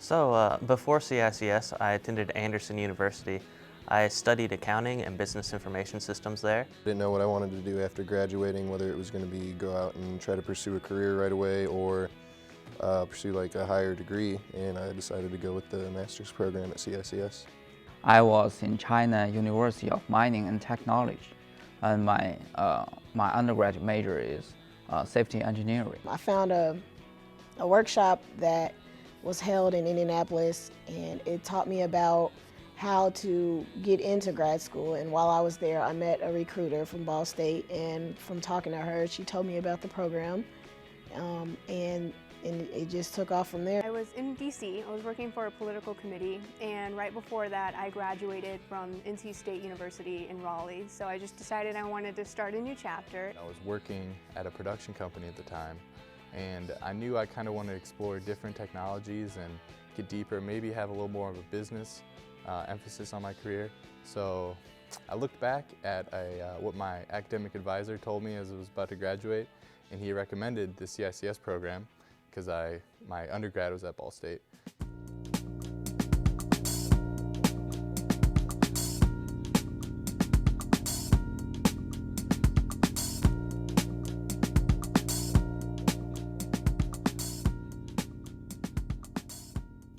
Before CICS, I attended Anderson University. I studied accounting and business information systems there. Didn't know what I wanted to do after graduating, whether it was going to be go out and try to pursue a career right away or pursue like a higher degree, and I decided to go with the master's program at CICS. I was in China University of Mining and Technology, and my undergraduate major is safety engineering. I found a workshop that was held in Indianapolis, and it taught me about how to get into grad school. And while I was there, I met a recruiter from Ball State, and from talking to her, she told me about the program, and it just took off from there. I was in DC. I was working for a political committee, and right before that I graduated from NC State University in Raleigh. So I just decided I wanted to start a new chapter. I was working at a production company at the time, and I knew I kind of wanted to explore different technologies and get deeper, maybe have a little more of a business emphasis on my career. So I looked back at what my academic advisor told me as I was about to graduate, and he recommended the CICS program because my undergrad was at Ball State.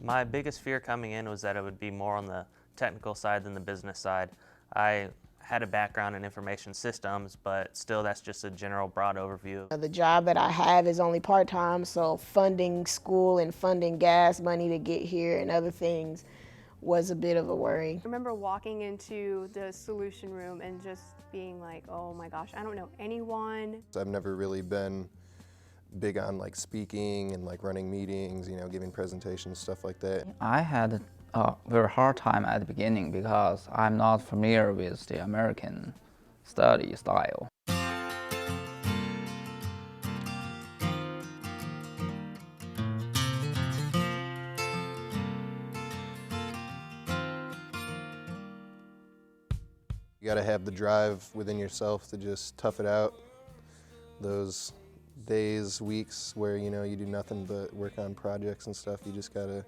My biggest fear coming in was that it would be more on the technical side than the business side. I had a background in information systems, but still that's just a general broad overview. The job that I have is only part-time, so funding school and funding gas money to get here and other things was a bit of a worry. I remember walking into the solution room and just being like, oh my gosh, I don't know anyone. I've never really been big on like speaking and like running meetings, you know, giving presentations, stuff like that. I had a very hard time at the beginning because I'm not familiar with the American study style. You gotta have the drive within yourself to just tough it out. Those days, weeks where, you know, you do nothing but work on projects and stuff, you just gotta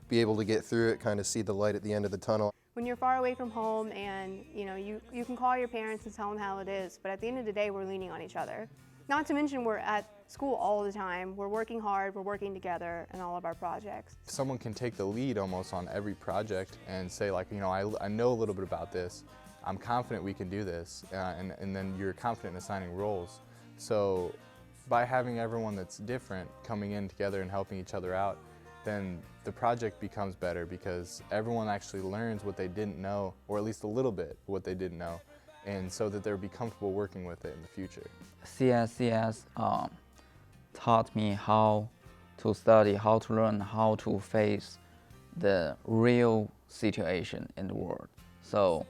be able to get through it, kind of see the light at the end of the tunnel. When you're far away from home and you can call your parents and tell them how it is, but at the end of the day, we're leaning on each other. Not to mention we're at school all the time, we're working hard, we're working together in all of our projects. Someone can take the lead almost on every project and say like, you know, I know a little bit about this, I'm confident we can do this, and then you're confident in assigning roles. So by having everyone that's different coming in together and helping each other out, then the project becomes better because everyone actually learns what they didn't know, or at least a little bit what they didn't know, and so that they'll be comfortable working with it in the future. CICS taught me how to study, how to learn, how to face the real situation in the world. So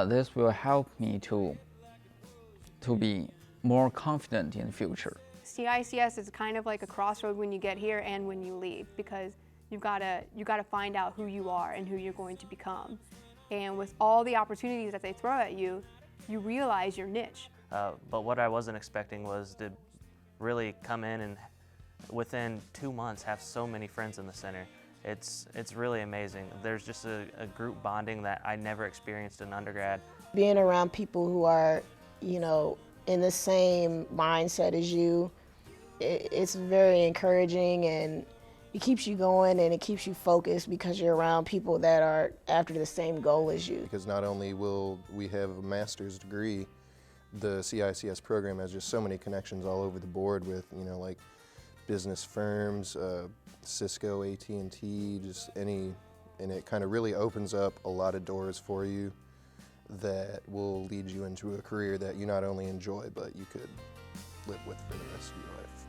this will help me to be more confident in the future. CICS is kind of like a crossroad when you get here and when you leave, because you gotta find out who you are and who you're going to become. And with all the opportunities that they throw at you, you realize your niche. But what I wasn't expecting was to really come in and within 2 months have so many friends in the center. It's really amazing. There's just a group bonding that I never experienced in undergrad. Being around people who are, you know, in the same mindset as you, it's very encouraging, and it keeps you going and it keeps you focused because you're around people that are after the same goal as you. Because not only will we have a master's degree, the CICS program has just so many connections all over the board with, you know, like business firms, Cisco, AT&T, just any, and it kind of really opens up a lot of doors for you that will lead you into a career that you not only enjoy, but you could live with for the rest of your life.